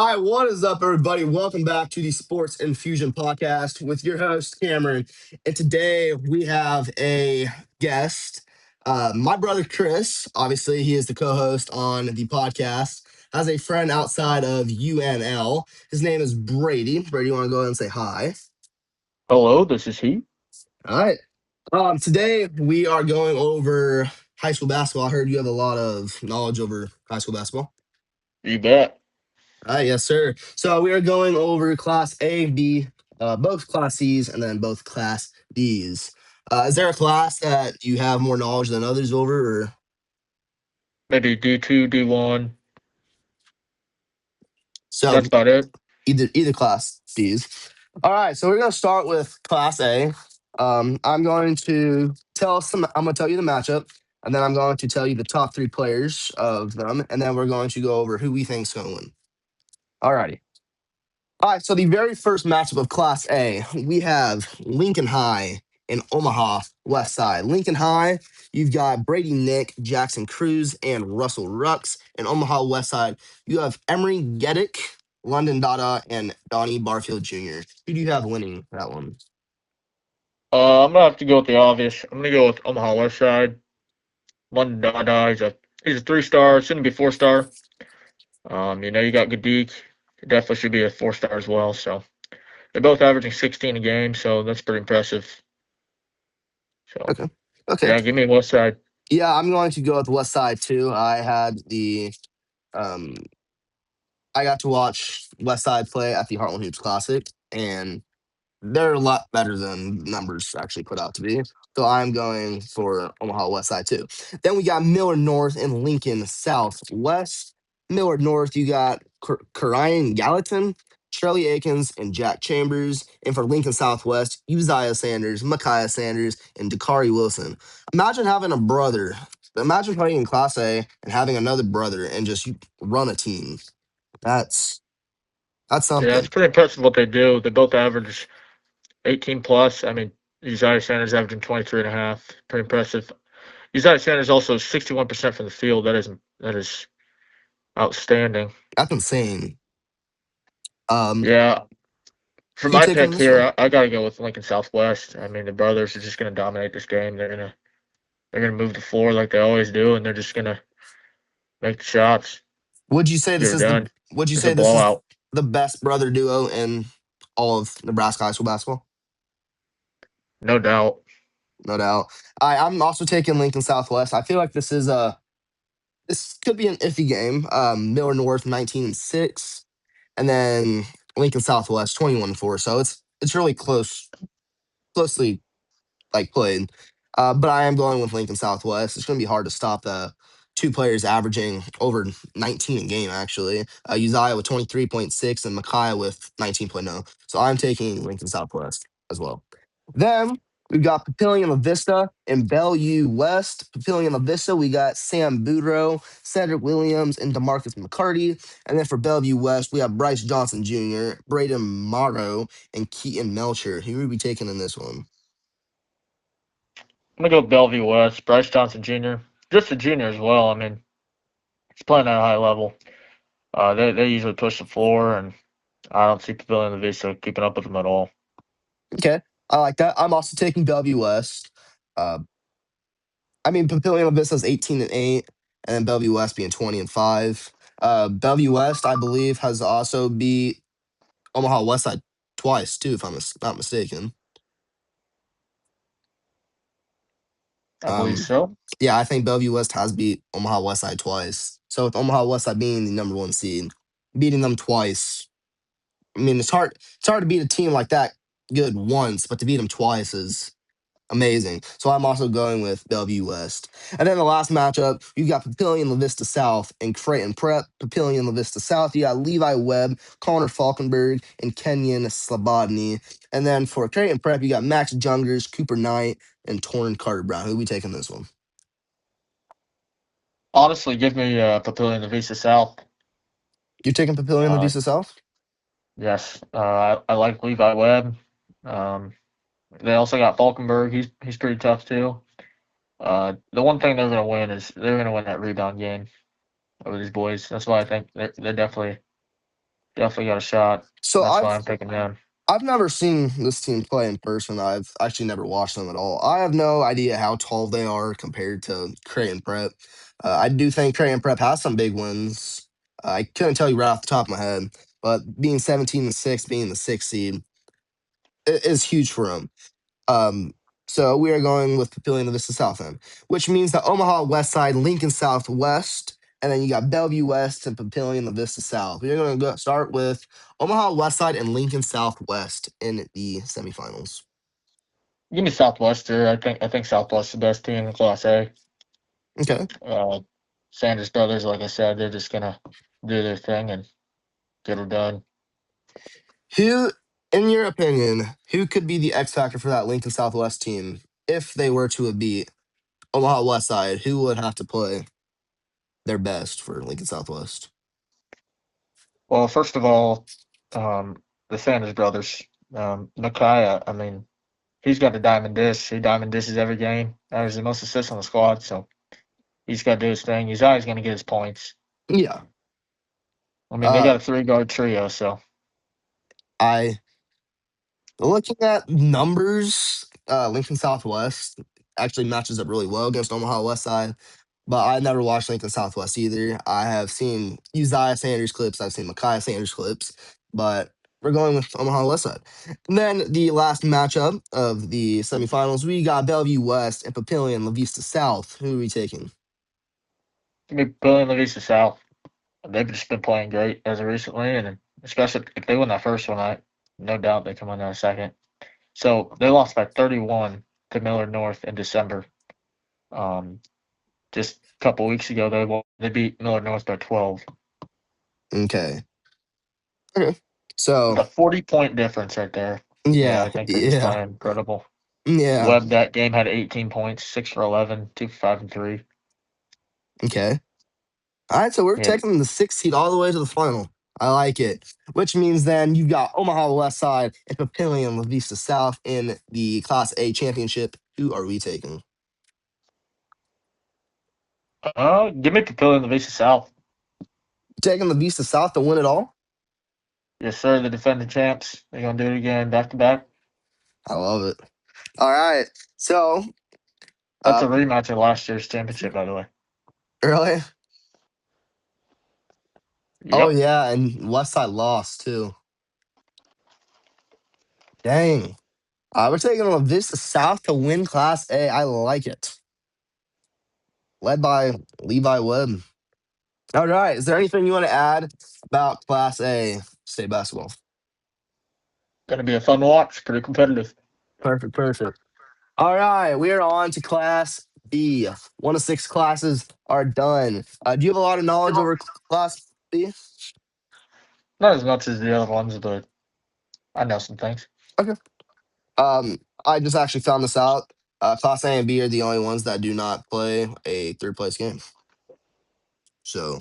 Hi, what is up, everybody? Welcome back to the Sports Infusion Podcast with your host, Cameron. And today we have a guest, my brother Chris. Obviously, he is the co host on the podcast, has a friend outside of UNL. His name is Brady. Brady, you want to go ahead and say hi? Hello, this is he. All right. Today we are going over high school basketball. I heard you have a lot of knowledge over high school basketball. You bet. Yes, sir. So we are going over Class A, B, both Class C's, and then both Class D's. Is there a class that you have more knowledge than others over? Or Maybe D2, D1. so That's about it. either Class D's. All right. So we're gonna start with Class A. I'm going to I'm gonna tell you the matchup, and then I'm going to tell you the top three players of them, and then we're going to go over who we think's going to win. All righty. All right, so the very first matchup of Class A, we have Lincoln High and Omaha West Side. Lincoln High, you've got Brady Nick, Jackson Cruz, and Russell Rux. And Omaha West Side, you have Emery Geddick, London Dada, and Donnie Barfield Jr. Who do you have winning that one? I'm gonna have to go with the obvious. I'm gonna go with Omaha West Side. London Dada. He's a 3-star. Shouldn't be 4-star. You got Gadik. Definitely should be a 4-star as well. So they're both averaging 16 a game. So that's pretty impressive. So Okay. Okay. yeah, give me West Side. Yeah, I'm going to go with West Side too. Um I got to watch West Side play at the Heartland Hoops Classic, and they're a lot better than numbers actually put out to be. So I'm going for Omaha West Side too. Then we got Miller North and Lincoln Southwest. Miller North, you got Karian Gallatin, Shirley Akins, and Jack Chambers. And for Lincoln Southwest, Uzziah Sanders, Micaiah Sanders, and Dakari Wilson. Imagine having a brother. Imagine playing in Class A and having another brother and just you run a team. That's that's Yeah, it's something. pretty impressive what they do. They both average 18 plus. Uzziah Sanders averaging 23 and a half. Pretty impressive. Uzziah Sanders also 61% from the field. That is outstanding. That's insane. Um, Yeah, for who you my taking in pick this one? here, I got to go with Lincoln Southwest. The brothers are just going to dominate this game. They're gonna move the floor like they always do, and they're just going to make the shots, Would you say get this it is the done. would you It's say a this is blowout. the best brother duo in all of Nebraska high school basketball? No doubt. No doubt. I'm also taking Lincoln Southwest. I feel like this could be an iffy game. Miller North 19-6, and then Lincoln Southwest 21-4. So it's really closely played. But I am going with Lincoln Southwest. It's going to be hard to stop the two players averaging over 19 a game, actually. Uzziah with 23.6 and Micaiah with 19.0. So I'm taking Lincoln Southwest as well. Then we've got Papillion La Vista and Bellevue West. Papillion La Vista, we got Sam Boudreau, Cedric Williams, and Demarcus McCarty. And then for Bellevue West, we have Bryce Johnson Jr., Braden Morrow, and Keaton Melcher. Who will we taking in this one? I'm gonna go with Bellevue West. Bryce Johnson Jr. Just a junior as well. He's playing at a high level. They usually push the floor, and I don't see Pavilion and the Vista keeping up with them at all. Okay, I like that. I'm also taking Bellevue West. Uh, Papillion Vista's 18-8, and then Bellevue West being 20-5. Bellevue West, I believe, has also beat Omaha West Side twice too, if I'm not mistaken. I believe Um, so. yeah, I think Bellevue West has beat Omaha West Side twice. So with Omaha West Side being the number one seed, beating them twice, it's hard to beat a team like that good once, but to beat them twice is amazing. So I'm also going with Bellevue West. And then the last matchup, you've got Papillion La Vista South and Creighton Prep. Papillion La Vista South, you got Levi Webb, Connor Falkenberg, and Kenyon Slobodny. And then for Creighton Prep, you got Max Jungers, Cooper Knight, and Torrin Carter Brown. Who we taking this one? Honestly, give me Papillion and the Vista South. You're taking Papillion La Uh, Vista South? yes, I like Levi Webb. Um, they also got Falkenberg. He's pretty tough too. The one thing they're gonna win is they're gonna win that rebound game over these boys. That's why I think they're definitely definitely got a shot. So That's I've why I'm picking them. I've never seen this team play in person. I've actually never watched them at all. I have no idea how tall they are compared to Creighton Prep. I do think Creighton Prep has some big wins. I couldn't tell you right off the top of my head, but being 17-6, being the sixth seed, is huge for them. Um, so we are going with Papillion of Vista South End, which means that Omaha West Side, Lincoln Southwest, and then you got Bellevue West and Papillion of Vista South. We're going to go start with Omaha West Side and Lincoln Southwest in the semifinals. Give me Southwestern. I think Southwest is the best team in Class A. Okay. Uh, Sanders brothers, like I said, they're just gonna do their thing and get it done. Who, in your opinion, who could be the X factor for that Lincoln Southwest team if they were to beat Omaha West Side? Who would have to play their best for Lincoln Southwest? Well, first of all, the Sanders brothers, Micaiah. I mean, he's got a diamond dish. He diamond dishes every game. He's the most assists on the squad, so he's got to do his thing. He's always going to get his points. Yeah. I mean, they Uh, got a 3 guard trio, so I Looking at numbers, Lincoln Southwest actually matches up really well against Omaha West Side. But I never watched Lincoln Southwest either. I have seen Uzziah Sanders clips. I've seen Micaiah Sanders clips. But we're going with Omaha West Side. And then the last matchup of the semifinals, we got Bellevue West and Papillion La Vista South. Who are we taking? give me Billy and Lavisa South. They've just been playing great as of recently, and especially if they win that first one, I no doubt they can win that second. So they lost by 31 to Miller North in December. Um, just a couple weeks ago, they beat Miller North by 12. Okay. Okay. So, That's a 40-point difference right there. Yeah, yeah. I think they're just Yeah. playing incredible. Yeah. Webb that game had 18 points, 6 for 11, 2 for 5 and 3. Okay. All right, so we're Yeah, taking the sixth seed all the way to the final. I like it. Which means then you've got Omaha West Side and Papillion La Vista South in the Class A championship. Who are we taking? give me Papillion and the Visa South. Taking the Vista South to win it all? Yes, sir. The defending champs. They're gonna do it again, back to back. I love it. All right. So, That's uh, a rematch of last year's championship, by the way. early. Oh, Yep. yeah. And West Side lost too. Dang. We're taking La Vista South to win Class A. I like it. Led by Levi Webb. All right. Is there anything you want to add about Class A state basketball? Gonna be a fun watch. Pretty competitive. Perfect, perfect. All right, we are on to Class B. 1 to 6 classes are done. Do you have a lot of knowledge over Class B? Not as much as the other ones, but I know some things. Okay. I just actually found this out. Class A and B are the only ones that do not play a third place game. So,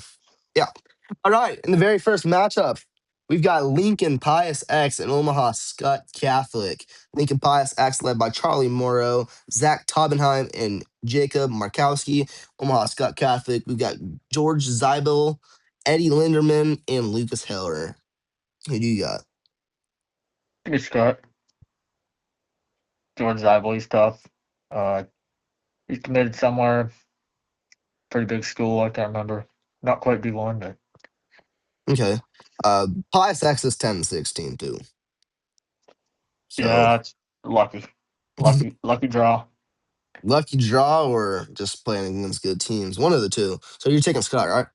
yeah. All right, in the very first matchup, we've got Lincoln Pius X and Omaha Scott Catholic. Lincoln Pius X led by Charlie Morrow, Zach Taubenheim, and Jacob Markowski. Omaha Scott Catholic, we've got George Zybel, Eddie Linderman, and Lucas Heller. Who do you got? Give me Scott. George Zibel, he's tough. Uh, he's committed somewhere. Pretty big school. I can't remember. Not quite D1, but Okay. Pius X is 10-16 too. So yeah, it's lucky. Lucky draw. lucky draw or just playing against good teams. One of the two. So you're taking Scott, right?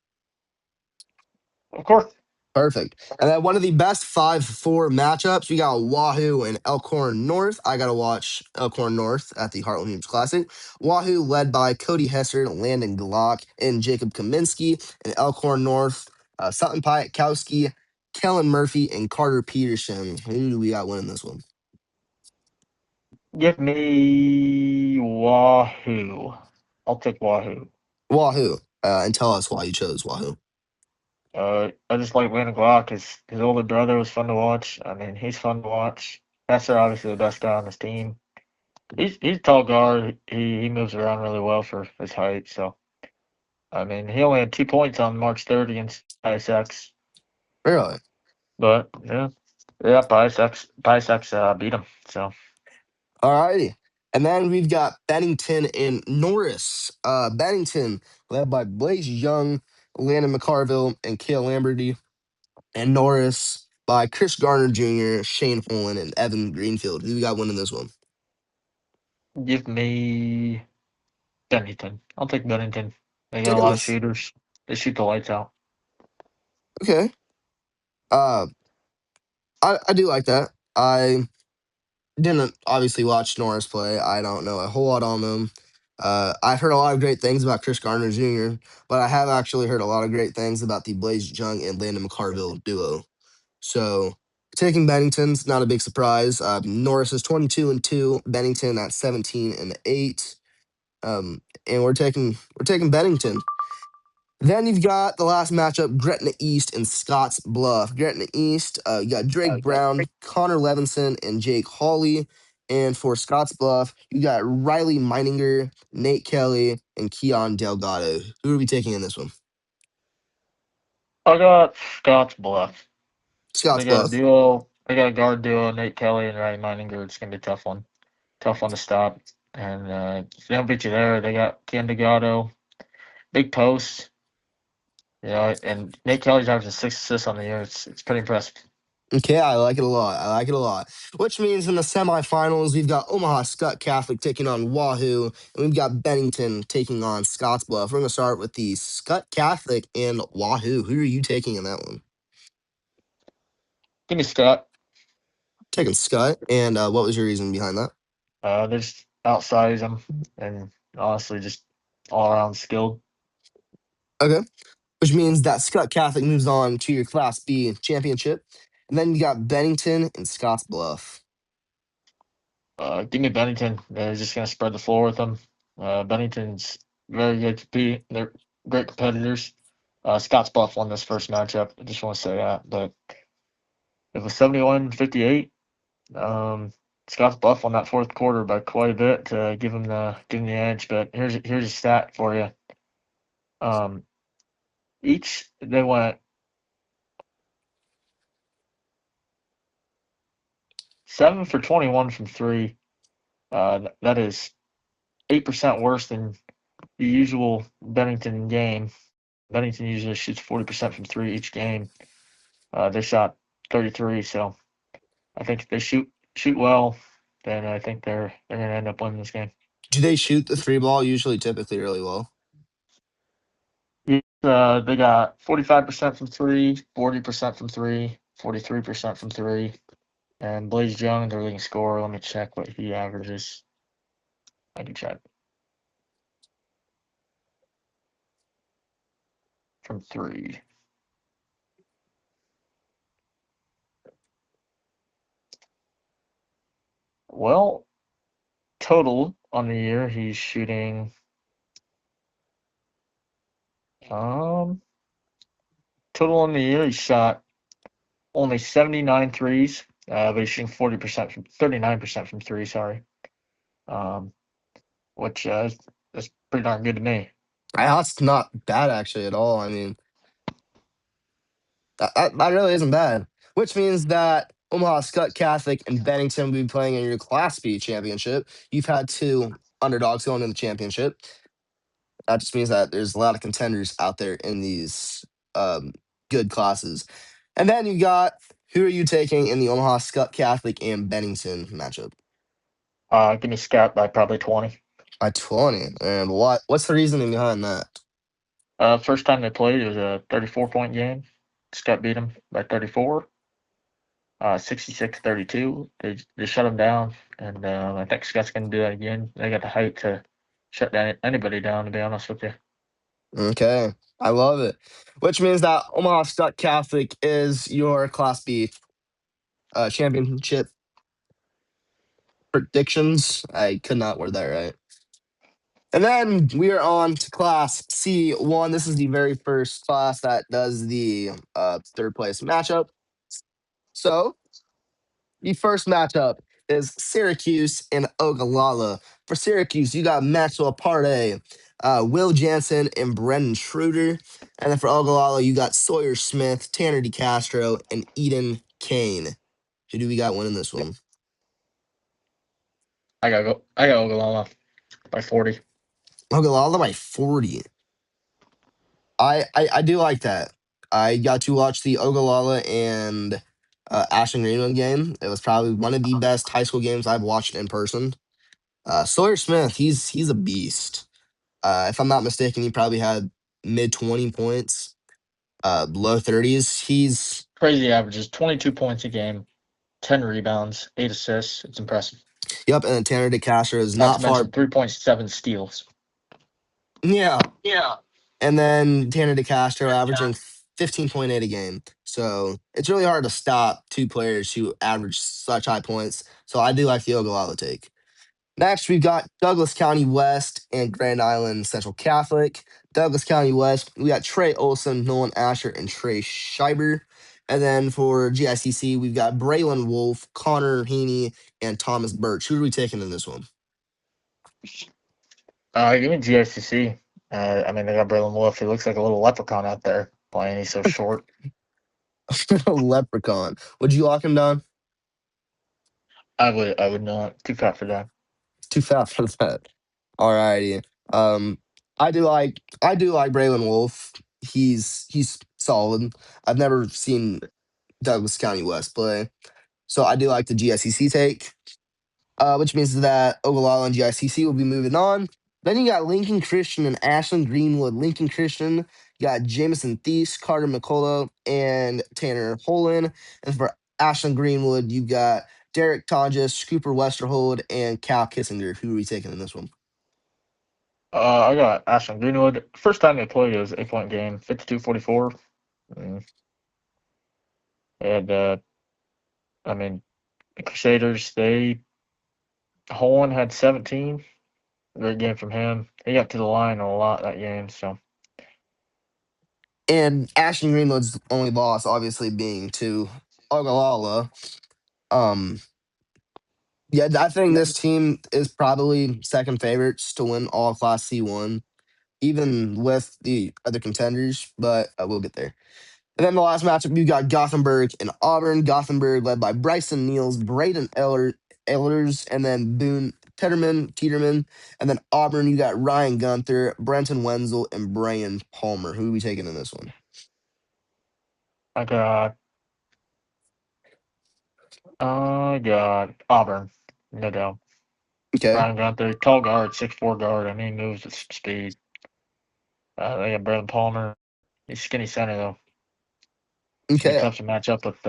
Of course. Perfect. And then one of the best 5-4 matchups, we got Wahoo and Elkhorn North. I got to watch Elkhorn North at the Heartland Hoops Classic. Wahoo led by Cody Hesser, Landon Glock, and Jacob Kaminsky. And Elkhorn North, Sutton Piatkowski, Kellen Murphy, and Carter Peterson. Who do we got winning this one? Give me Wahoo. I'll take Wahoo. Wahoo. And tell us why you chose Wahoo. I just like Landon Glock. His older brother was fun to watch. I mean, he's fun to watch. Hesser, obviously the best guy on this team. He's a tall guard. He moves around really well for his height. So I mean, he only had 2 points on March 30 against ISX. Really? But yeah, Biceps beat him. So All righty. And then we've got Bennington and Norris. Bennington, led by Blaze Young, Landon McCarville, and Kale Lamberty. And Norris by Chris Garner Jr., Shane Holland, and Evan Greenfield. Who we got winning this one? give me Bennington. I'll take Bennington. They got a Okay, lot of shooters. They shoot the lights out. okay. Uh, I do like that. I didn't obviously watch Norris play. I don't know a whole lot on them. I've heard a lot of great things about Chris Garner Jr., but I have actually heard a lot of great things about the Blaze Young and Landon McCarville duo. So taking Bennington's not a big surprise. Norris is 22-2, Bennington at 17-8. And we're taking Bennington. Then you've got the last matchup, Gretna East and Scotts Bluff. Gretna East, you got Drake Brown, Connor Levinson, and Jake Hawley. And for Scotts Bluff, you got Riley Meininger, Nate Kelly, and Keon Delgado. Who are we taking in this one? I got Scott's Bluff. Scotts They got a Bluff. duo. They got a guard duo, Nate Kelly and Ryan Meininger. It's gonna be a tough one. Tough one to stop. And if they don't beat you there, they got Ken Delgado, big post. And Nate Kelly's averaging 6 assists on the year. It's pretty impressive. Okay, I like it a lot. I like it a lot. Which means in the semifinals, we've got Omaha Skutt Catholic taking on Wahoo, and we've got Bennington taking on Scottsbluff. We're going to start with the Skutt Catholic and Wahoo. Who are you taking in that one? Give me Scott. Taking Skutt, and what was your reason behind that? They just outsize him, and honestly, just all around skilled. Okay, which means that Skutt Catholic moves on to your Class B championship, and then you got Bennington and Scottsbluff. Give me Bennington. They're just gonna spread the floor with them. Bennington's very good to compete. They're great competitors. Scott's Bluff won this first matchup. I just want to say that, but it was 71-58. Um, Scott's Bluff won that fourth quarter by quite a bit to give him the edge. But here's a stat for you. Um, each they went 7 for 21 from three. That is 8% worse than the usual Bennington game. Bennington usually shoots 40% from three each game. They shot 33, so I think if they shoot well, then I think they're gonna end up winning this game. Do they shoot the three ball usually typically really well? They got 45% from three, 40% from three, 43% from three, and Blaze Young, their leading scorer. Let me check what he averages. I can check from three. Well, total on the year, he's shooting um total on the year he shot only 79 threes, but he's shooting 40% from 39% from three, sorry. Um, which is pretty darn good to me. That's not bad actually at all. I mean, that really isn't bad. Which means that Omaha Skutt Catholic and Bennington will be playing in your Class B championship. You've had two underdogs going in the championship. That just means that there's a lot of contenders out there in these um, good classes. And then you got who are you taking in the Omaha Skutt Catholic and Bennington matchup? Give me Scott by probably 20. By 20. And what's the reasoning behind that? First time they played, it was a 34-point game. Scott beat him by 34, 66-32. They shut him down, and I think Scott's going to do that again. They got the height to shut down anybody down, to be honest with you. Okay. I love it. Which means that Omaha Skutt Catholic is your Class B championship predictions. I could not word that right. And then we are on to Class C1. This is the very first class that does the third place matchup. So the first matchup is Syracuse and Ogallala. For Syracuse, you got Maxwell Partey, Will Jansen, and Brendan Schroeder. And then for Ogallala, you got Sawyer Smith, Tanner DeCastro, and Eden Kane. Who do we got winning this one? I gotta go. I got Oklahoma by 40. Ogallala by 40. I do like that. I got to watch the Ogallala and Ashland Greenwood game. It was probably one of the best high school games I've watched in person. Sawyer Smith, he's a beast. If I'm not mistaken, he probably had mid 20 points, low 30s. He's Crazy averages: 22 points a game, 10 rebounds, 8 assists. It's impressive. yep, and then Tanner DeCastro is Not not to far. mention 3.7 steals. Yeah, Yeah. and then Tanner DeCastro averaging 15.8 a game. So it's really hard to stop two players who average such high points. So I do like the Ogallala take. Next, we've got Douglas County West and Grand Island Central Catholic. Douglas County West, we got Trey Olson, Nolan Asher, and Trey Scheiber. And then for GICC, we've got Braylon Wolf, Connor Haney, and Thomas Birch. Who are we taking in this one? Give me GICC. I mean, they got Braylon Wolf. He looks like a little leprechaun out there playing. He's so short. Leprechaun. Would you lock him down? I would not. Too fat for that. Too fast for that. Alrighty. Um, I do like Braylon Wolf. He's solid. I've never seen Douglas County West play. So I do like the GICC take, which means that Ogallala and GICC will be moving on. Then you got Lincoln Christian and Ashland Greenwood. Lincoln Christian, you got Jamison Thies, Carter McCullough, and Tanner Holland. And for Ashland Greenwood, you got Derek Tonjes, Cooper Westerhold, and Cal Kissinger. Who are we taking in this one? I got Ashland Greenwood. First time they played, it was an 8-point game, 52-44. Mm. And I mean, the Crusaders. Holland had 17. Great game from him. He got to the line a lot that game. So And Ashland Greenwood's only loss, obviously, being to Ogallala. Um, yeah, I think this team is probably second favorites to win all Class C1, even with the other contenders, but we'll get there. And then the last matchup, you got Gothenburg and Auburn. Gothenburg led by Bryson Niels, Braden Elders, and then Boone Teeterman. And then Auburn, you got Ryan Gunther, Brenton Wenzel, and Brian Palmer. Who are we taking in this one? I got Auburn, no doubt. Okay. Ryan Gunther, tall guard, 6'4" guard. I mean, he moves with speed. They got Brandon Palmer. He's skinny center though. It's gonna be Okay. tough to match up with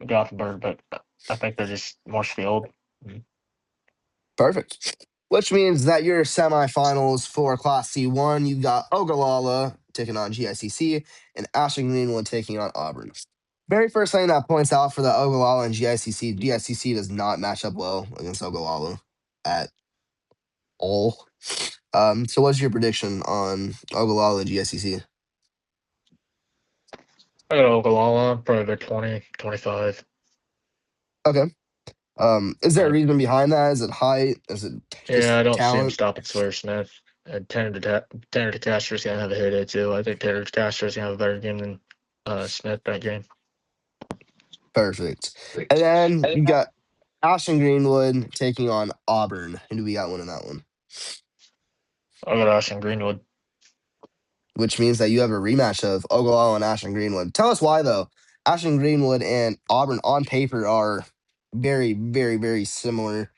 Gothenburg, but I think they're just more skilled. Mm. Perfect. Which means that your semifinals for Class C1, you got Ogallala taking on GICC and Ashland Greenwood taking on Auburn. Very first thing that points out for the Ogallala and GICC does not match up well against Ogallala at all. So what's your prediction on Ogallala and GICC? I got Oklahoma, probably about 20, 25. Okay. Is there a Uh, reason behind that? Is it height? Is it yeah, just I don't see him talent? stopping Sawyer Smith. And Tanner DeCastro's gonna have a heyday too. I think Tanner DeCastro's gonna have a better game than Smith that game. Perfect. And then you got Ashland Greenwood taking on Auburn. Who do we got winning that one? I got Ashland Greenwood. Which means that you have a rematch of Ogallala and Ashland Greenwood. Tell us why, though. Ashland Greenwood and Auburn on paper are very, very, very similar.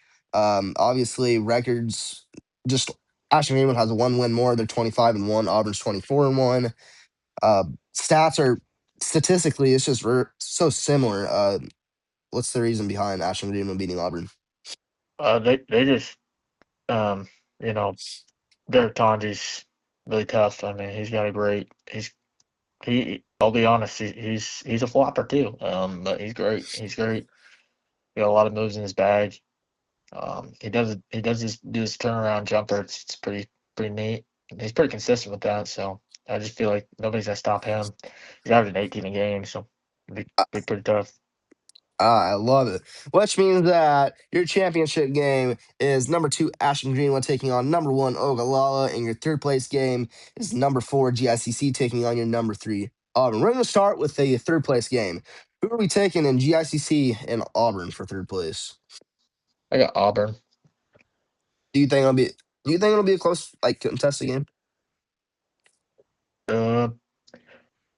Obviously, records just Ashland Greenwood has a one win more. They're 25-1. Auburn's 24-1. Uh, Stats are statistically, it's just so similar. What's the reason behind Ashland Greenwood beating Auburn? They just you know, Derek Tonji's really tough. I mean, he's got a great. He. I'll be honest. He's a flopper too. But he's great. He's great. He got a lot of moves in his bag. He does do his turnaround jumper. It's pretty neat. He's pretty consistent with that. So I just feel like nobody's gonna stop him. He's averaging 18 a game, so it'd be pretty tough. I love it. Which means that your championship game is number two Ashton Greenwood taking on number one Ogallala, and your third place game is number four GICC taking on your number three Auburn. We're going to start with the third place game. Who are we taking in GICC and Auburn for third place? I got Auburn. Do you think it'll be? Do you think it'll be a close, like, contested game? Uh,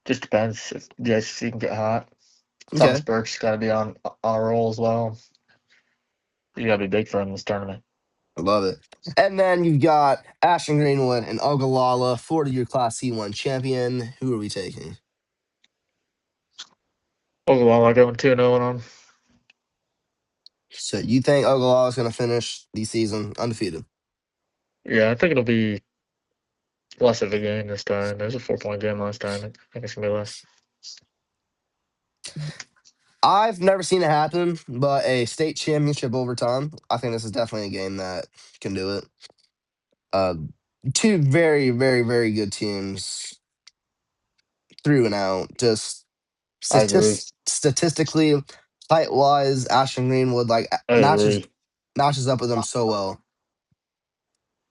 just depends if JCC can get hot. Thomas Okay, Burke's got to be on a roll as well. You got to be big for him in this tournament. I love it. And then you've got Ashton Greenwood and Ogallala, 40-year Class C1 champion. Who are we taking? Overall, I going 2-0 on him. So you think Ogallala is going to finish the season undefeated? Yeah, I think it'll be less of a game this time. It was a 4-point game last time. I think it's going to be less. I've never seen it happen, but a state championship overtime, I think this is definitely a game that can do it. Uh, two very, very, very good teams through and out. Just I agree. statistically, height wise, Ashton Greenwood like I agree. matches up with them so well.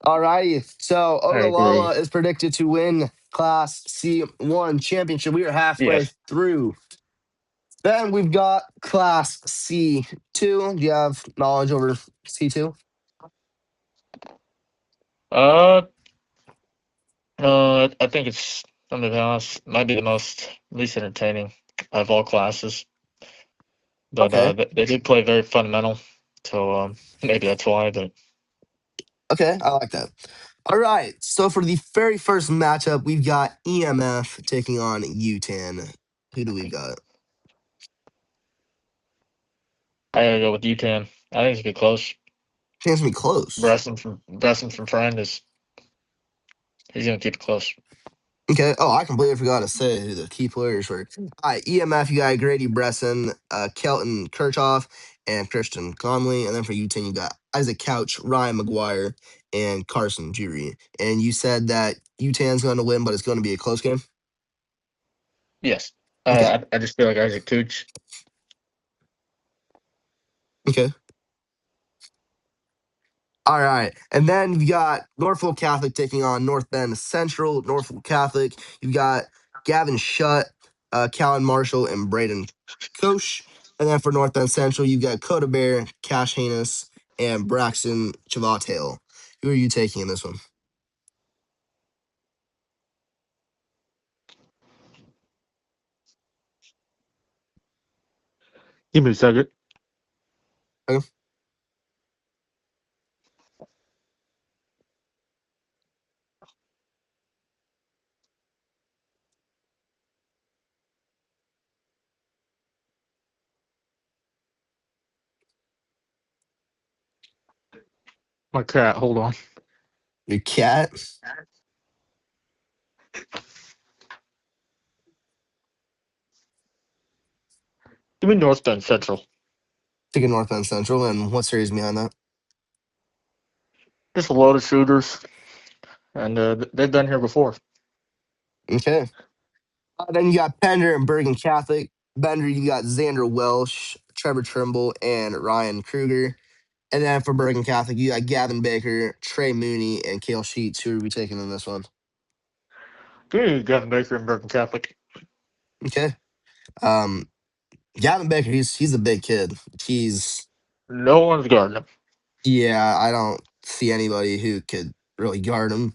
Alrighty, so I agree. Ogallala is predicted to win Class C1 championship. We are halfway Yes. through. Then we've got Class C2. Do you have knowledge over C2? Uh, I think it's, I'm gonna be honest, might be the most least entertaining of all classes. But Okay. they did play very fundamental, so maybe that's why. But Okay, I like that. All right, so for the very first matchup, we've got EMF taking on U10. Who do we got? I gotta go with U10. I think it's gonna be close. Chance to be close. Bresson from Friend is he's gonna keep it close. Okay. Oh, I completely forgot to say who the key players were. All right, EMF, you got Grady Bresson, Kelton Kirchhoff, and Christian Conley. And then for U10, you got Isaac Couch, Ryan McGuire, and Carson Jury. And you said that U10's going to win, but it's going to be a close game? Yes. Okay. I just feel like Isaac Cooch. Okay. All right. And then you've got Norfolk Catholic taking on North Bend Central. Norfolk Catholic, you've got Gavin Shutt, Callan Marshall, and Braden Koch. And then for North Bend Central, you've got Coda Bear, Cash Hanus, and Braxton Chivatale. Who are you taking in this one? Give me a second. Okay. My cat. Hold on. Your cat, Give me North Bend Central. taking North Bend Central. And what series behind that? Just a load of shooters, and they've been here before. Okay. Then you got Pender and Bergen Catholic. Bender, you got Xander Welsh, Trevor Trimble, and Ryan Kruger. And then for Bergen Catholic, you got Gavin Baker, Trey Mooney, and Kale Sheets. Who are we taking in this one? Give me Gavin Baker and Bergen Catholic. Okay. Um, Gavin Baker, he's a big kid. He's No one's guarding him. Yeah, I don't see anybody who could really guard him.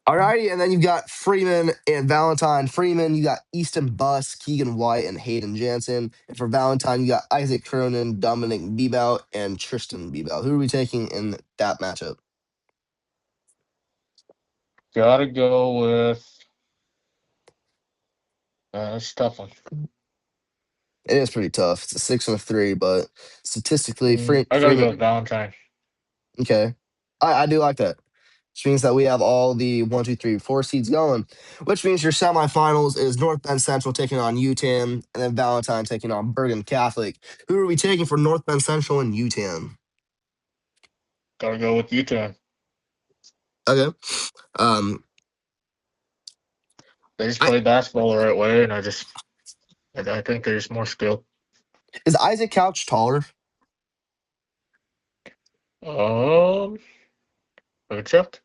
Alrighty, and then you've got Freeman and Valentine. Freeman, you got Easton Buss, Keegan White, and Hayden Jansen. And for Valentine, you got Isaac Cronin, Dominic Bebout, and Tristan Bebout. Who are we taking in that matchup? Gotta go with. It's a tough one. It is pretty tough. It's a 6 and a 3, but statistically, I gotta go Freeman. with Valentine. Okay, I do like that. Which means that we have all the 1, 2, 3, 4 seeds going. Which means your semifinals is North Bend Central taking on UTAN, and then Valentine taking on Bergen Catholic. Who are we taking for North Bend Central and UTAN? Gotta go with Utah. Okay. Um, They just I play basketball the right way, and I think they're just more skilled. Is Isaac Couch taller? Um, I checked.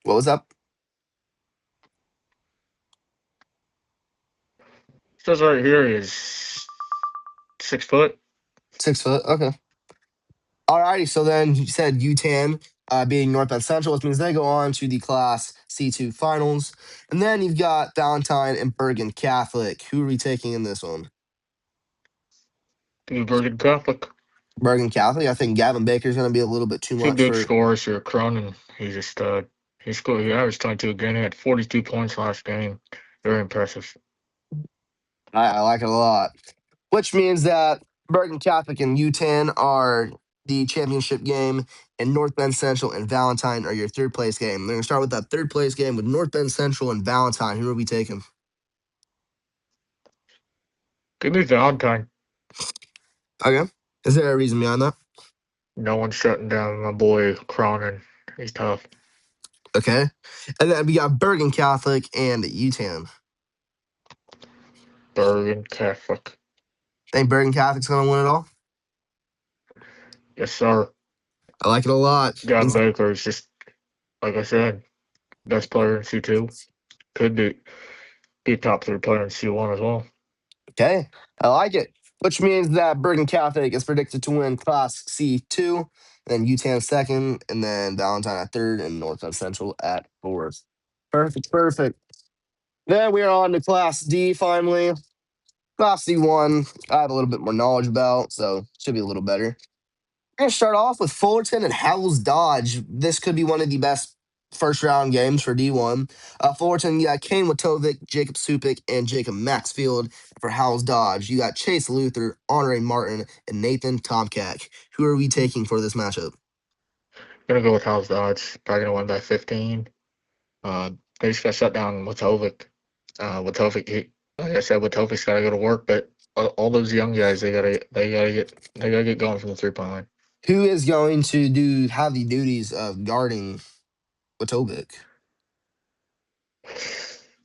What was that? Says right here is 6 foot. 6 foot. Okay. Alrighty. So then you said UTAN being North Bend Central, which means they go on to the Class C2 finals. And then you've got Valentine and Bergen Catholic. Who are we taking in this one? New Bergen Catholic. Bergen Catholic. I think Gavin Baker's going to be a little bit too Two much big for. scores here. Cronin, he's just he scored. He averaged 22 again. He had 42 points last game. Very impressive. I like it a lot. Which means that Bergen Catholic and UTAN are the championship game, and North Bend Central and Valentine are your third place game. They're going to start with that third place game with North Bend Central and Valentine. Who are we taking? Give me Valentine. Okay. Is there a reason behind that? No one's shutting down my boy Cronin. He's tough. Okay. And then we got Bergen Catholic and UTAN. Bergen Catholic. Think Bergen Catholic's going to win it all? Yes, sir. I like it a lot. Gavin Baker is just, like I said, best player in C2. Could be top 3 player in C1 as well. Okay. I like it. Which means that Bergen Catholic is predicted to win Class C2, then UTAN second, and then Valentine at third, and North Bend Central at fourth. Perfect, perfect. Then we are on to Class D finally. Class D1, I have a little bit more knowledge about, so should be a little better. We're going to start off with Fullerton and Howells Dodge. This could be one of the best first round games for D1. Fullerton, you got Kane Watovic, Jacob Supik, and Jacob Maxfield. For Howells Dodge, you got Chase Luther, Honore Martin, and Nathan Tomkak. Who are we taking for this matchup? Gonna go with House Dodge. Probably gonna win by 15. They just got shut down Watovic. Watovic, like I said, Watovic's got to go to work, but all those young guys, they gotta get going from the 3 point line. Who is going to have the duties of guarding Watovic?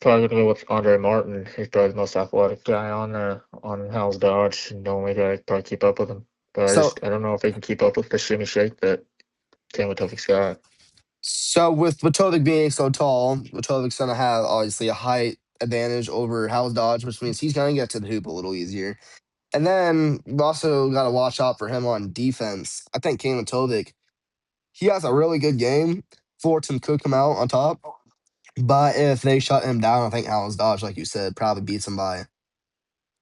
Probably gonna go with Andre Martin. He's probably the most athletic guy on House Dodge, and the only guy that can probably keep up with him. But So, I don't know if he can keep up with the shimmy shake that Cam Watovic's got. so with Watovic being so tall, Watovic's going to have obviously a height advantage over Howells Dodge, which means he's going to get to the hoop a little easier. And then we also got to watch out for him on defense. I think Kane Watovic, he has a really good game. Fullerton could come out on top. But if they shut him down, I think Howells Dodge, like you said, probably beats him by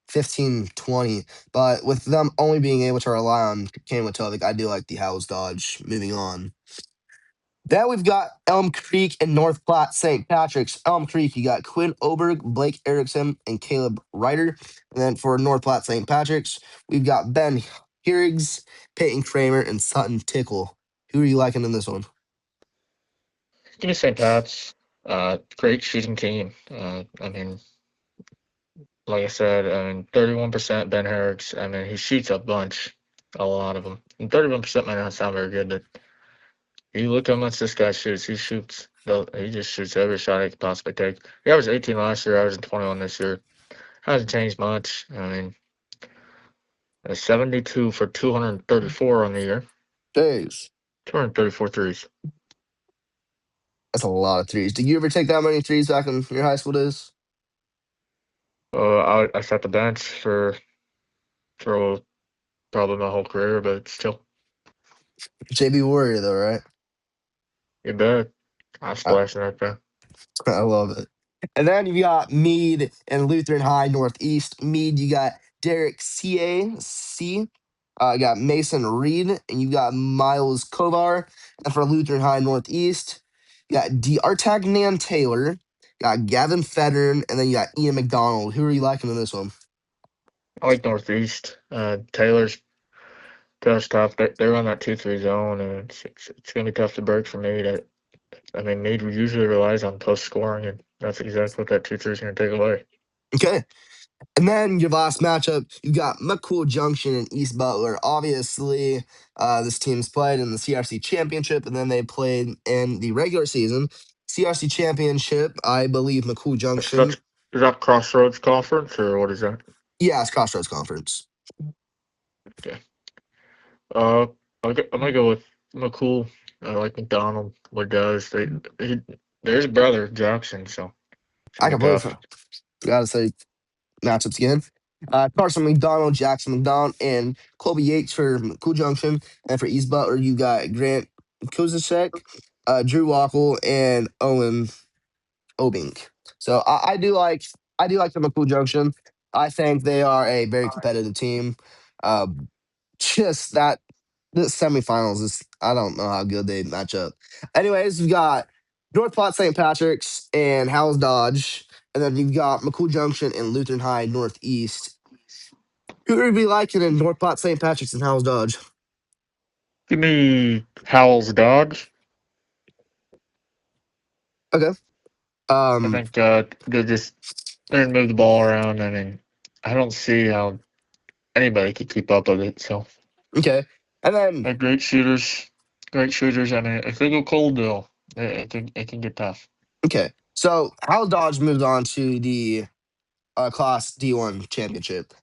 15, 20. But with them only being able to rely on Kane Watovic, I do like the Howells Dodge moving on. Then we've got Elm Creek and North Platte St. Patrick's. Elm Creek, you got Quinn Oberg, Blake Erickson, and Caleb Ryder. And then for North Platte St. Patrick's, we've got Ben Heerigs, Peyton Kramer, and Sutton Tickle. Who are you liking in this one? Give me St. Pat's. Great shooting team. I mean, like I said, 31% Ben Herrick's. I mean, he shoots a bunch, a lot of them. And 31% might not sound very good, but you look how much this guy shoots. He just shoots every shot he could possibly take. He averaged 18 last year, averaging 21 this year. Hasn't changed much. I mean, 72 for 234 on the year. Days. 234 threes. That's a lot of threes. Did you ever take that many threes back in your high school days? I sat the bench for probably my whole career, but still, JB Warrior, though, right? you bet. I was I, splashing right there. I love it. And then you got Meade and Lutheran High Northeast. Meade, you got Derek C.A.C. You got Mason Reed, and you got Miles Kovar. And for Lutheran High Northeast, you got D'Artagnan Taylor, you got Gavin Federn, and then you got Ian McDonald. Who are you liking in this one? I like Northeast. Taylor's tough. They're on that 2-3 zone, and it's going to be tough to break for Meade. I mean, Meade usually relies on post scoring, and that's exactly what that 2-3 is going to take away. Okay. And then your last matchup, you got McCool Junction and East Butler. Obviously, this team's played in the CRC Championship, and then they played in the regular season. CRC Championship, I believe McCool Junction. Is that Crossroads Conference, or what is that? Yeah, it's Crossroads Conference. Okay. Uh, I'm gonna go with McCool. I like McDonald. What does he, there's a brother Jackson, so it's I gonna be completely tough. forgot to say matchups again. Carson McDonald, Jackson McDonald, and Colby Yates for Cool Junction. And for East Butler, you got Grant Kuzicek, Drew Wackel, and Owen Obink. So I do like the McCool Junction. I think they are a very competitive team. Uh, just that the semifinals is I don't know how good they match up. Anyways, we've got North Platte St. Patrick's and Howells Dodge, and then you've got McCool Junction and Lutheran High Northeast. Who would be liking in North Platte St. Patrick's and Howells Dodge? Give me Howell's Dodge. Okay. I Um. think they're gonna move the ball around. I mean, I don't see how anybody could keep up with it. So Okay. And then they're great shooters, great shooters. I mean, if they go cold, though, it can get tough. okay. So Howells Dodge moves on to the Class D1 championship.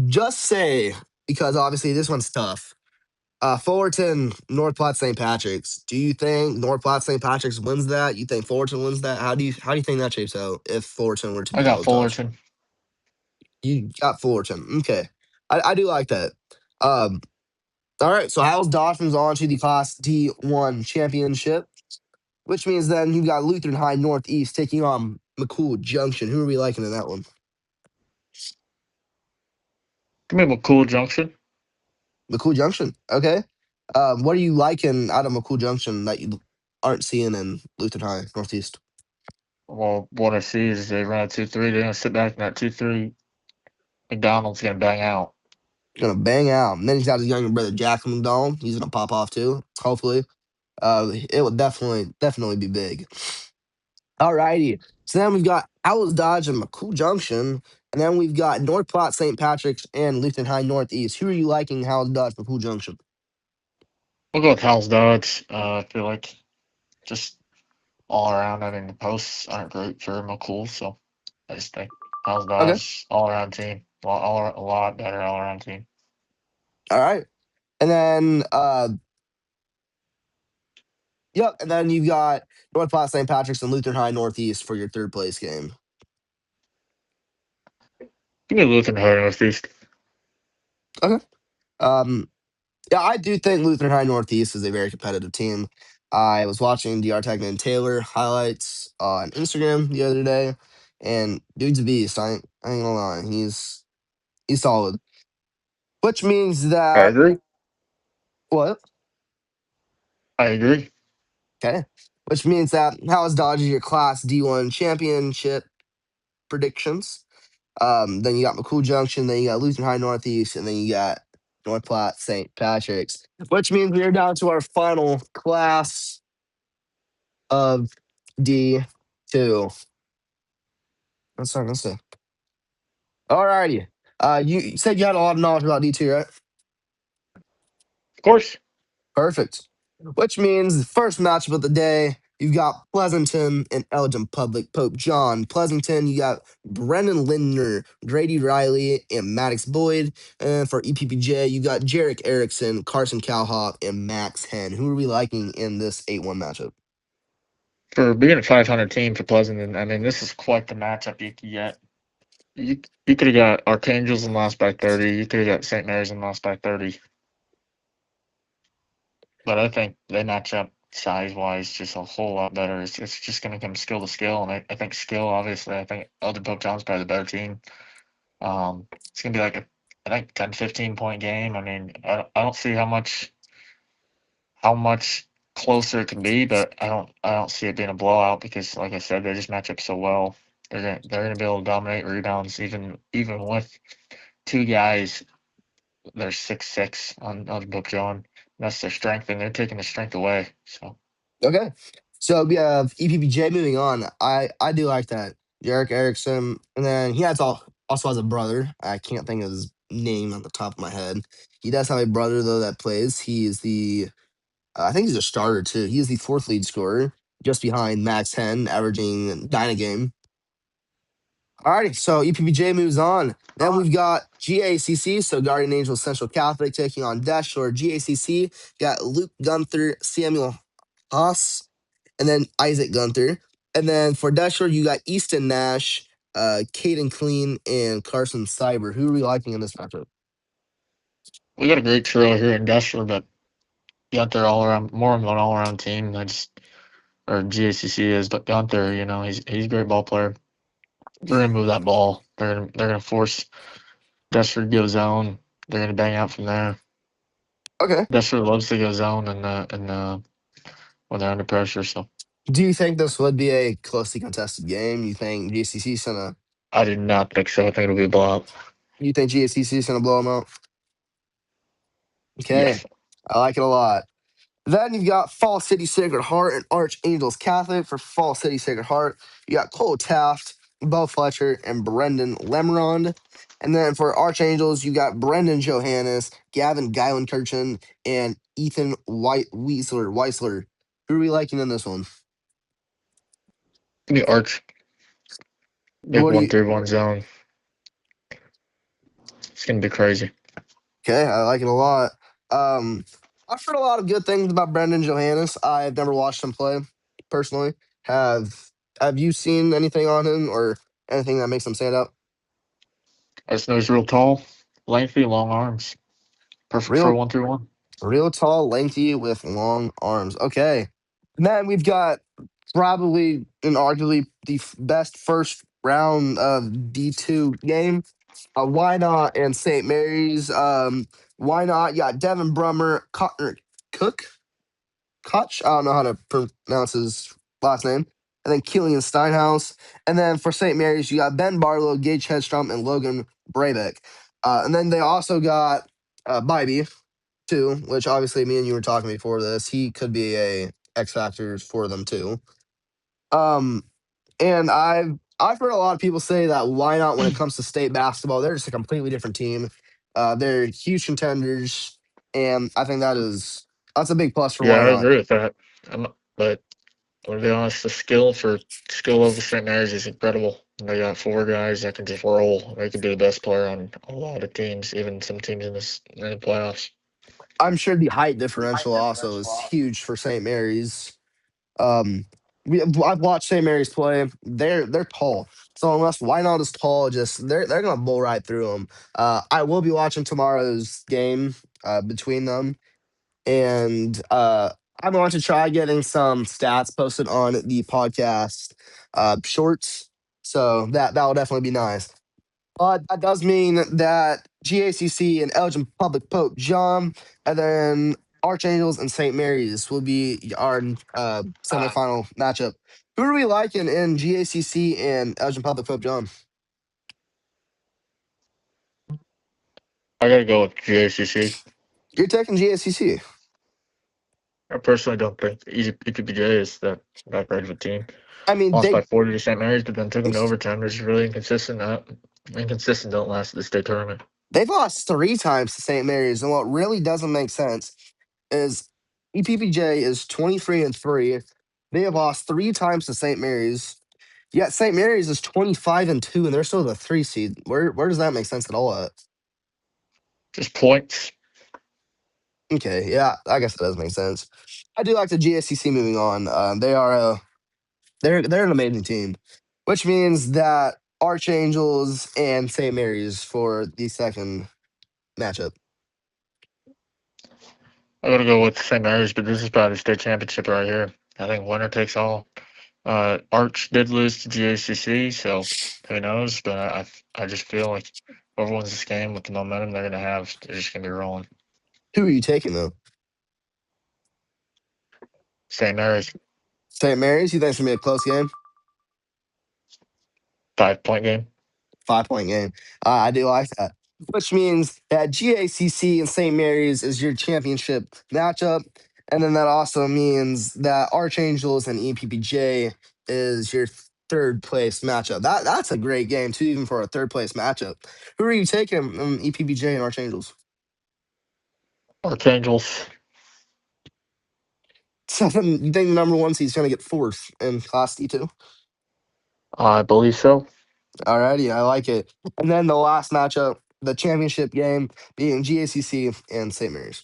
Just say because obviously this one's tough. Fullerton, North Platte, St. Patrick's. Do you think North Platte, St. Patrick's wins that? You think Fullerton wins that? How do you think that shapes out if Fullerton were to I beat got Howells Dodge? Fullerton. You got Fullerton. Okay, I do like that. Um, all right, so Howells Dodge moves on to the Class D1 championship, which means then you've got Lutheran High Northeast taking on McCool Junction. Who are we liking in that one? Give me McCool Junction. McCool Junction. Okay. What are you liking out of McCool Junction that you aren't seeing in Lutheran High Northeast? Well, what I see is they run a 2-3. They're gonna sit back in that 2-3. McDonald's gonna bang out. Gonna bang out. And then he's got his younger brother Jackson McDonald. He's gonna pop off too. Hopefully, it will definitely be big. Alrighty. So then we've got Owls Dodge and McCool Junction, and then we've got North Platte, St. Patrick's, and Lutheran High Northeast. Who are you liking? Owls Dodge, McCool Junction. We'll go with Howell's Dodge. I feel like just all around. I mean, the posts aren't great for McCool, so I just think Howell's Okay. Dodge all around team. A lot better all around team. All right. And then yep, and then you've got North Platte, St. Patrick's, and Lutheran High Northeast for your third place game. Give me Lutheran High Northeast. Okay. Um, yeah, I do think Lutheran High Northeast is a very competitive team. I was watching Dr. Tagman and Taylor highlights on Instagram the other day, and dude's a beast. I ain't gonna lie, he's solid. Which means I that agree. what? I agree. Okay. Which means that How's Dodgers your Class D1 championship predictions. Then you got McCool Junction, then you got Lutheran High Northeast, and then you got North Platte St. Patrick's. Which means we're down to our final class of D2. That's not gonna say. Alrighty. You said you had a lot of knowledge about D2, right? Of course. Perfect. Which means the first matchup of the day, you've got Pleasanton and Elgin Public Pope John. Pleasanton, you got Brennan Lindner, Grady Riley, and Maddox Boyd. And for EPPJ, you got Jarek Erickson, Carson Cowhop, and Max Hen. Who are we liking in this 8-1 matchup? For being a 500 team for Pleasanton, I mean, this is quite the matchup you could get. You could have got Archangels and lost by 30. You could have got St. Mary's and lost by 30. But I think they match up size wise just a whole lot better. It's just going to come skill to skill. And I think skill, obviously, I think Elgin Pope John's probably the better team. It's going to be like I think 10, 15 point game. I mean, I don't see how much closer it can be, but I don't see it being a blowout because, like I said, they just match up so well. They're gonna be able to dominate rebounds even with two guys. They're 6'6" on Book John. That's their strength, and they're taking the strength away. So Okay. So we have EPPJ moving on. I do like that. Jarek Erickson. And then also has a brother. I can't think of his name on the top of my head. He does have a brother, though, that plays. He is the I think he's a starter too. He is the fourth lead scorer, just behind Max Hen, averaging 9 a game. Alrighty, so EPBJ moves on. Then we've got GACC, so Guardian Angels Central Catholic taking on Deshler. GACC got Luke Gunther, Samuel Haas, and then Isaac Gunther. And then for Deshler, you got Easton Nash, Caden Clean, and Carson Cyber. Who are we liking in this matchup? We got a great trio here in Deshler, but Gunther all around more of an all around team. I just or GACC is, but Gunther, he's a great ball player. They're gonna move that ball. They're gonna force Deshler to go zone. They're gonna bang out from there. Okay. Deshler loves to go zone and when they're under pressure. So Do you think this would be a closely contested game? You think GACC's gonna? I do not think so. I think it'll be a blowout. You think GACC's gonna blow them out? Okay, Yes. I like it a lot. Then you've got Fall City Sacred Heart and Archangels Catholic. For Fall City Sacred Heart, you got Cole Taft, Bo Fletcher, and Brendan Lemrond. And then for Archangels, you got Brendan Johannes, Gavin Geilenkirchen, and Ethan Weisler. Who are we liking in this one? Give me Arch. Big What do one you? through one zone. It's gonna be crazy. Okay, I like it a lot. Um, I've heard a lot of good things about Brendan Johannes. I've never watched him play personally. Have Have you seen anything on him or anything that makes him stand out? I just know he's real tall, lengthy, long arms. Perfect for a Real, 1-3-1. real tall, lanky with long arms. Okay, and then we've got probably and arguably the best first round of D2 game. Why not and St. Mary's? Why not? You got Devin Brummer, Cotner Cook. Koch. I don't know how to pronounce his last name. And then Killian Steinhaus. And then for St. Mary's, you got Ben Barlow, Gage Hedstrom, and Logan Brabeck. And then they also got Bybee, too, which obviously me and you were talking before this. He could be a X Factor for them, too. Um, and I've heard a lot of people say that why not when it comes to state basketball, they're just a completely different team. They're huge contenders, and I think that's a big plus for Yeah, why I not. agree with that. But I'm gonna be honest, the skill level of St. Mary's is incredible. They got four guys that can just roll. They could be the best player on a lot of teams, even some teams in the playoffs. I'm sure the height differential also is huge for St. Mary's. Um, I've watched St. Mary's play. They're tall, so unless why not is tall, just they're gonna bull right through them. I will be watching tomorrow's game between them, and I'm going to try getting some stats posted on the podcast shorts. So that will definitely be nice. That does mean that GACC and Elgin Public Pope John, and then Archangels and St. Mary's will be our semifinal matchup. Who are we liking in GACC and Elgin Public Pope John? I gotta go with GACC. You're taking GACC. I personally don't think EPPJ is that great of a team. I mean, Lost by 40 to St. Mary's, but then took them to they've overtime. They're just really inconsistent. Inconsistent don't last at the state tournament. they've lost three times to St. Mary's, and what really doesn't make sense is EPPJ is 23-3. They have lost three times to St. Mary's. Yet St. Mary's is 25-2, and they're still the 3 seed. Where does that make sense at all? At? Just points. Okay, yeah, I guess it does make sense. I do like the GSCC moving on. They're an amazing team, which means that Archangels and St. Mary's for the second matchup. I gotta go with St. Mary's, but this is probably the state championship right here. I think winner takes all. Arch did lose to GACC, so who knows? But I just feel like whoever wins this game with the momentum they're gonna have, they're just gonna be rolling. Who are you taking though? St. Mary's St. Mary's. You think it's gonna be a close game? 5 point game. 5 point game. I do like that. Which means that GACC and St. Mary's is your championship matchup. And then that also means that Archangels and EPPJ is your third place matchup. That's a great game, too, even for a third place matchup. Who are you taking EPPJ and Archangels? Archangels. So then you think the number one seed's going to get fourth in Class D2? I believe so. Alrighty, I like it. And then the last matchup, the championship game, being GACC and St. Mary's.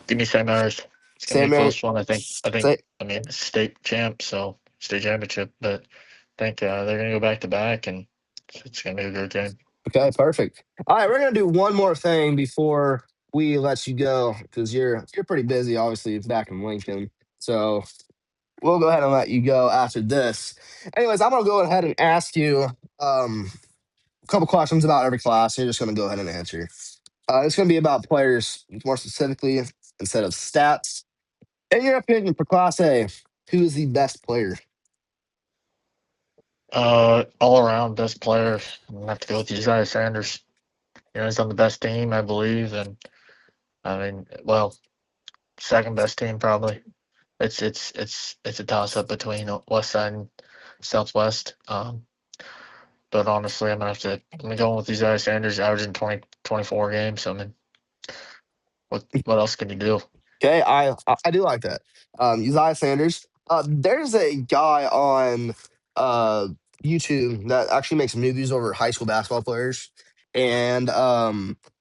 Give me St. Mary's. It's gonna be St. a Mary, close one. I think. say, I mean, it's state champ, so state championship. But I think they're gonna go back to back, and it's gonna be a good game. okay, perfect. All right, we're gonna do one more thing before we let you go because you're pretty busy, obviously, back in Lincoln. So we'll go ahead and let you go after this. Anyways, I'm gonna go ahead and ask you a couple questions about every class. You're just gonna go ahead and answer. It's gonna be about players more specifically instead of stats. In your opinion, for Class A, who is the best player? All around best player. I'm gonna have to go with Isaiah Sanders. You know, he's on the best team, I believe, and I mean, well, second best team probably. It's a toss up between West Side and Southwest. But honestly, I'm gonna go with Isaiah Sanders averaging 24 games. I mean, what else can you do? Okay, I do like that. Uzziah Sanders. There's a guy on uh, YouTube that actually makes movies over high school basketball players, and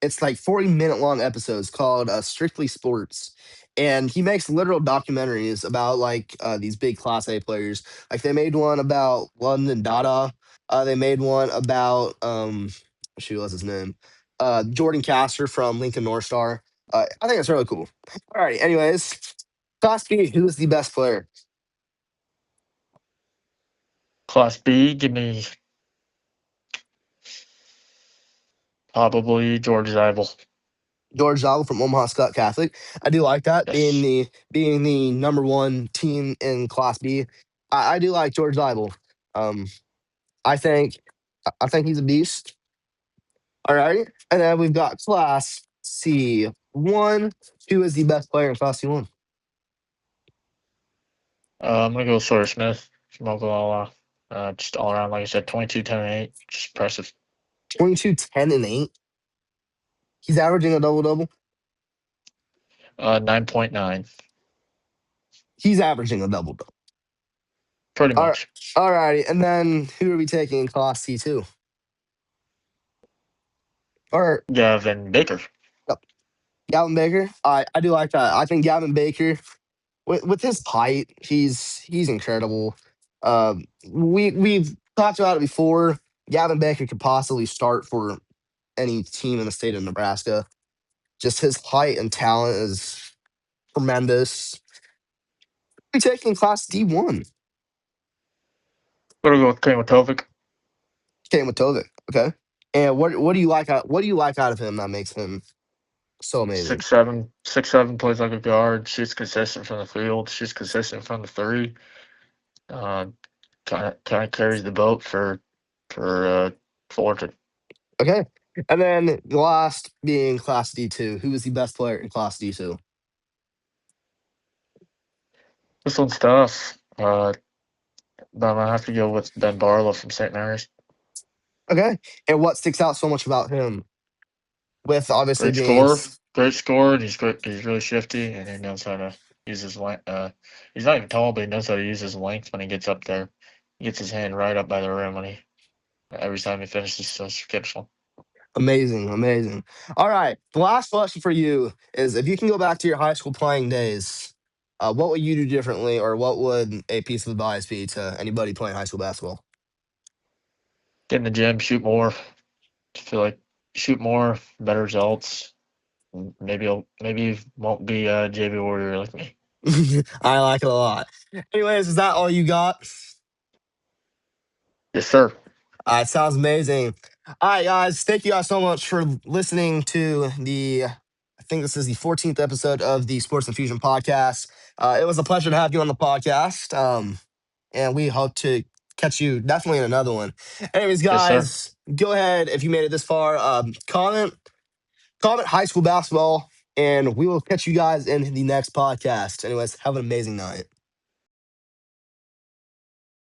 it's like 40-minute long episodes called Strictly Sports, and he makes literal documentaries about like these big Class A players. Like they made one about London Dada. They made one about shoot, what's his name? Jordan Castor from Lincoln North Star. I think it's really cool. All right. Anyways, Class B, who is the best player? Class B, give me probably George Zeibel. George Zoggle from Omaha Scott Catholic. I do like that Yes. being the number one team in Class B. I do like George Zoggle. Um, I think I think he's a beast. All right, and then we've got Class C1. Who is the best player in Class C1? I'm gonna go with Sawyer Smith from Oklahoma. Just all around, like I said, 22, 10, and 8. Just impressive. 22, 10, and 8. He's averaging a double double. 9.9, He's averaging a double double. pretty All right, much. all righty, and then who are we taking in Class C2? Or Gavin Baker. yep, Gavin Baker. I do like that. I think Gavin Baker, with his height, he's incredible. We've talked about it before. Gavin Baker could possibly start for any team in the state of Nebraska. Just his height and talent is tremendous. We taking Class D1. Gonna go with Kamatovic. Came with Tovik. Okay. And what do you like? What do you like out of him that makes him so amazing? 6'7", 6'7", plays like a guard. She's consistent from the field. She's consistent from the three. Uh, kind of carries the boat for Fullerton. Okay. And then the last being Class D2. Who is the best player in Class D2? This one's tough. But I'm gonna have to go with Ben Barlow from St. Mary's. Okay. And what sticks out so much about him? With obviously Great being scorer, great scorer. And he's great. He's really shifty, and he knows how to use his length. He's not even tall, but he knows how to use his length when he gets up there. He gets his hand right up by the rim when he every time he finishes. So skips one. amazing, amazing. All right. The last question for you is if you can go back to your high school playing days, what would you do differently, or what would a piece of advice be to anybody playing high school basketball? Get in the gym, shoot more. I feel like shoot more, better results. Maybe you won't be a JV warrior like me. I like it a lot. Anyways, is that all you got? Yes, sir. It sounds amazing. All right, guys. Thank you guys so much for listening to I think this is the 14th episode of the Sports Infusion Podcast. It was a pleasure to have you on the podcast. And we hope to catch you definitely in another one. Anyways, Yes, sir. guys, go ahead if you made it this far. Comment high school basketball, and we will catch you guys in the next podcast. Anyways, have an amazing night.